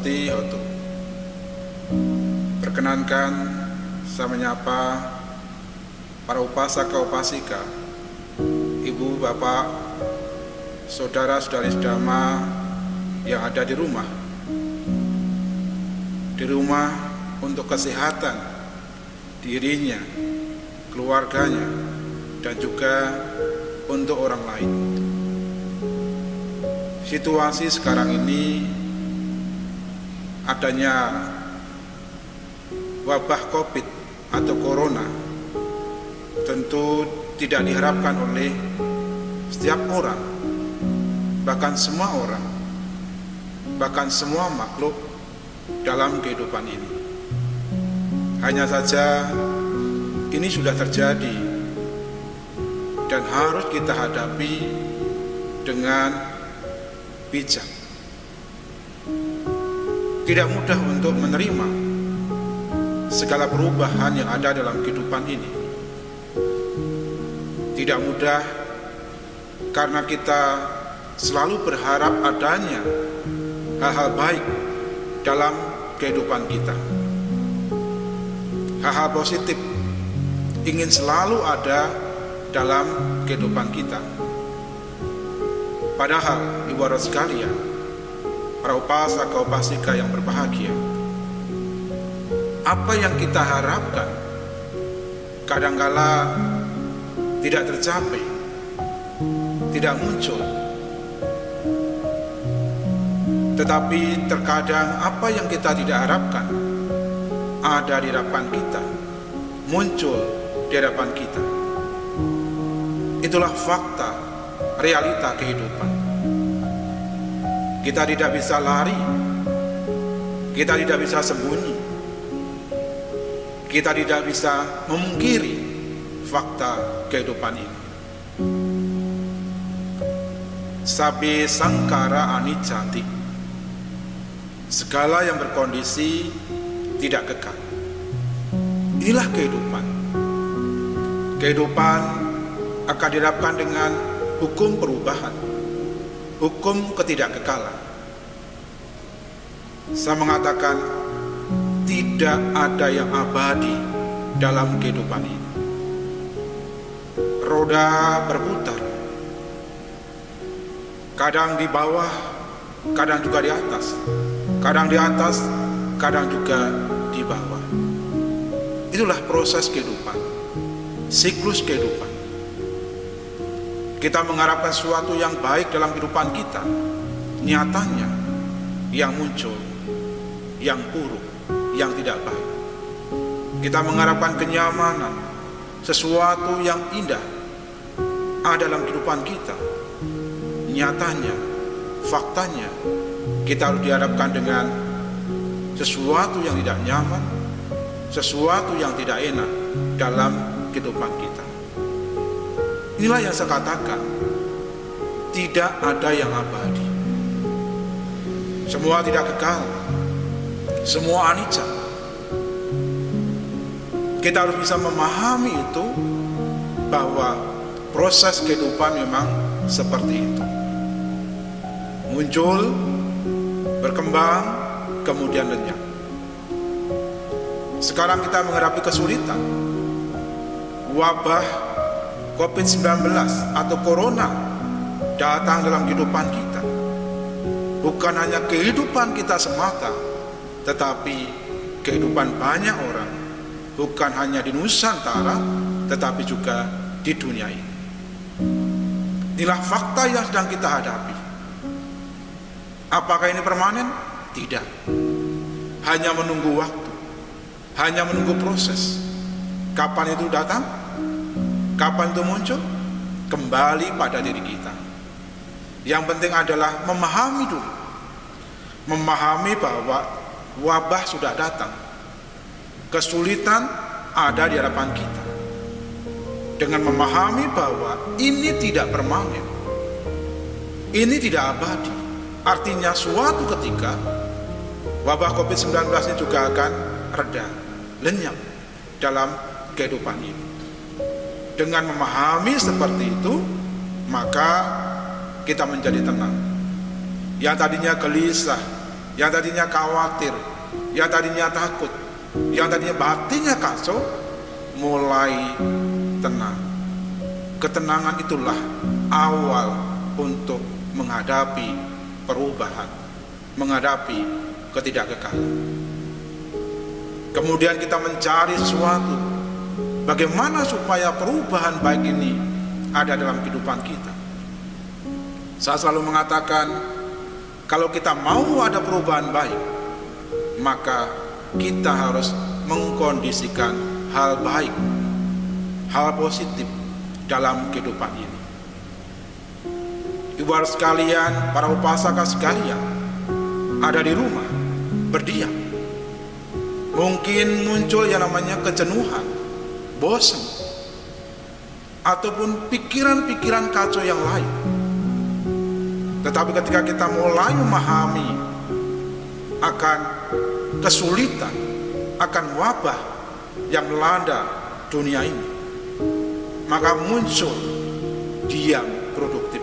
Horti Hotu. Perkenankan saya menyapa para upasaka upasika, ibu, bapak, saudara-saudari sedama yang ada di rumah untuk kesehatan dirinya, keluarganya, dan juga untuk orang lain. Situasi sekarang ini, adanya wabah COVID atau Corona, tentu tidak diharapkan oleh setiap orang, bahkan semua orang, bahkan semua makhluk dalam kehidupan ini. Hanya saja ini sudah terjadi dan harus kita hadapi dengan bijak. Tidak mudah untuk menerima segala perubahan yang ada dalam kehidupan ini. Tidak mudah karena kita selalu berharap adanya hal-hal baik dalam kehidupan kita. Hal-hal positif ingin selalu ada dalam kehidupan kita. Padahal ibarat sekalian, para upasaka upasika yang berbahagia, apa yang kita harapkan kadangkala tidak tercapai, tidak muncul. Tetapi terkadang apa yang kita tidak harapkan ada di hadapan kita, muncul di hadapan kita. Itulah fakta, realita kehidupan. Kita tidak bisa lari, kita tidak bisa sembunyi, kita tidak bisa memungkiri fakta kehidupan ini. Sabe sangkara anicca, segala yang berkondisi tidak kekal. Inilah kehidupan. Kehidupan akan dihadapkan dengan hukum perubahan, hukum ketidakkekalan. Saya mengatakan tidak ada yang abadi dalam kehidupan ini. Roda berputar, kadang di bawah, kadang juga di atas, kadang di atas, kadang juga di bawah. Itulah proses kehidupan, siklus kehidupan. Kita mengharapkan sesuatu yang baik dalam kehidupan kita, nyatanya yang muncul yang buruk, yang tidak baik. Kita mengharapkan kenyamanan, sesuatu yang indah ada dalam kehidupan kita, nyatanya, faktanya, kita harus dihadapkan dengan sesuatu yang tidak nyaman, sesuatu yang tidak enak dalam kehidupan kita. Inilah yang saya katakan, tidak ada yang abadi. Semua tidak kekal, semua anicca. Kita harus bisa memahami itu, bahwa proses kehidupan memang seperti itu. Muncul, berkembang, kemudian lenyap. Sekarang kita menghadapi kesulitan. Wabah COVID-19 atau Corona datang dalam kehidupan kita. Bukan hanya kehidupan kita semata, tetapi kehidupan banyak orang. Bukan hanya di Nusantara, tetapi juga di dunia ini. Inilah fakta yang sedang kita hadapi. Apakah ini permanen? Tidak. Hanya menunggu waktu, hanya menunggu proses. Kapan itu datang? Kapan itu muncul? Kembali pada diri kita. Yang penting adalah memahami dulu. Memahami bahwa wabah sudah datang. Kesulitan ada di hadapan kita. Dengan memahami bahwa ini tidak permanen, ini tidak abadi. Artinya suatu ketika wabah COVID-19 ini juga akan reda, lenyap dalam kehidupan ini. Dengan memahami seperti itu, maka kita menjadi tenang. Yang tadinya gelisah, yang tadinya khawatir, yang tadinya takut, yang tadinya batinnya kacau, mulai tenang. Ketenangan itulah awal untuk menghadapi perubahan, menghadapi ketidakkekalan. Kemudian kita mencari sesuatu, bagaimana supaya perubahan baik ini ada dalam kehidupan kita. Saya selalu mengatakan, kalau kita mau ada perubahan baik, maka kita harus mengkondisikan hal baik, hal positif dalam kehidupan ini. Ibu sekalian, para upasaka sekalian, ada di rumah, berdiam. Mungkin muncul yang namanya kejenuhan, bosan, ataupun pikiran-pikiran kacau yang lain. Tetapi ketika kita mulai memahami akan kesulitan, akan wabah yang melanda dunia ini, maka muncul diam produktif.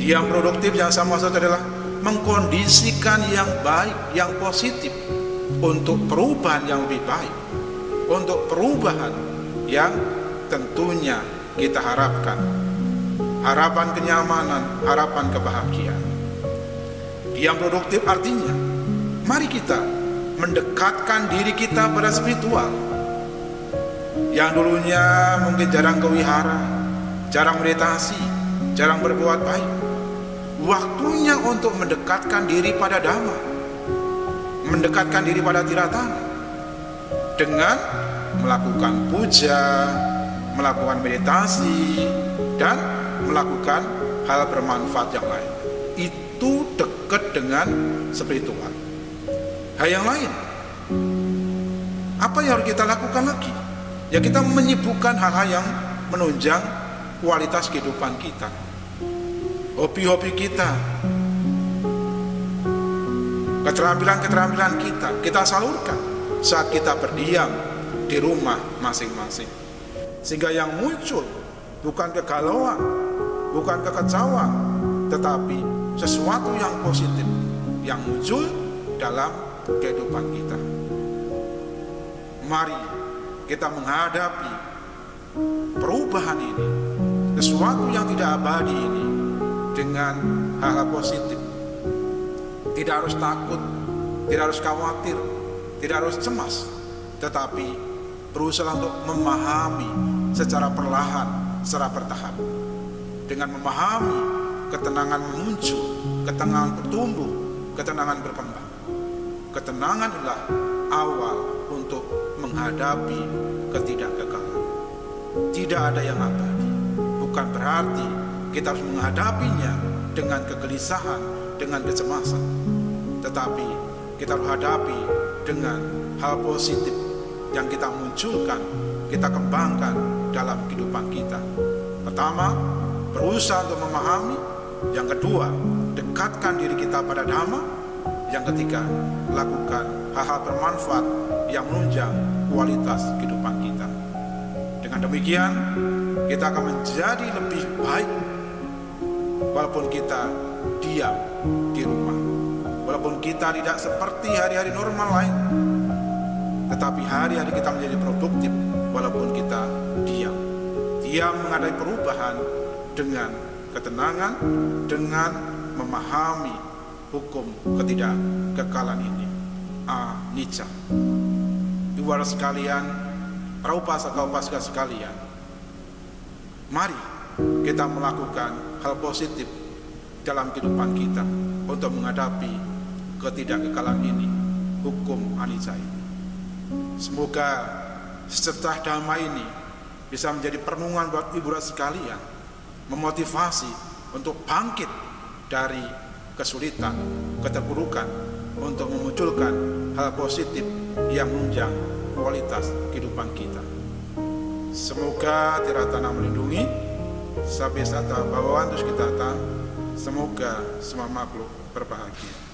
Diam produktif yang sama saja adalah mengkondisikan yang baik, yang positif untuk perubahan yang lebih baik, untuk perubahan yang tentunya kita harapkan. Harapan kenyamanan, harapan kebahagiaan. Diam produktif artinya, mari kita mendekatkan diri kita pada spiritual. Yang dulunya mungkin jarang ke wihara, jarang meditasi, jarang berbuat baik, waktunya untuk mendekatkan diri pada Dhamma, mendekatkan diri pada Tiratana, dengan melakukan puja, melakukan meditasi, dan melakukan hal bermanfaat yang lain. Itu dekat dengan spiritual. Hal yang lain, apa yang harus kita lakukan lagi? Ya, kita menyibukkan hal-hal yang menunjang kualitas kehidupan kita, hobi-hobi kita, keterampilan-keterampilan kita salurkan saat kita berdiam di rumah masing-masing. Sehingga yang muncul bukan kegalauan, bukan kekacauan, tetapi sesuatu yang positif yang muncul dalam kehidupan kita. Mari kita menghadapi perubahan ini, sesuatu yang tidak abadi ini, dengan hal-hal positif. Tidak harus takut, tidak harus khawatir, tidak harus cemas, tetapi berusaha untuk memahami secara perlahan, secara bertahap. Dengan memahami, ketenangan muncul, ketenangan bertumbuh, ketenangan berkembang. Ketenangan adalah awal untuk menghadapi ketidakkekalan. Tidak ada yang abadi. Bukan berarti kita harus menghadapinya dengan kegelisahan, dengan kecemasan, tetapi kita harus hadapi dengan hal positif yang kita munculkan, kita kembangkan dalam kehidupan kita. Pertama, berusaha untuk memahami. Yang kedua, dekatkan diri kita pada Dhamma. Yang ketiga, lakukan hal-hal bermanfaat yang menunjang kualitas kehidupan kita. Dengan demikian, kita akan menjadi lebih baik walaupun kita diam di rumah, walaupun kita tidak seperti hari-hari normal lain, tetapi hari-hari kita menjadi produktif walaupun kita diam menghadapi perubahan dengan ketenangan, dengan memahami hukum ketidakkekalan ini, anicca. Ibu sekalian, para upasaka-upasaka sekalian, mari kita melakukan hal positif dalam kehidupan kita untuk menghadapi ketidakkekalan ini, hukum anicca ini. Semoga setelah Dhamma ini bisa menjadi perenungan buat ibu sekalian, memotivasi untuk bangkit dari kesulitan, keterpurukan, untuk memunculkan hal positif yang menunjang kualitas kehidupan kita. Semoga Tiratana melindungi, Sabya Sata Bhawavantu Kita. Semoga semua makhluk berbahagia.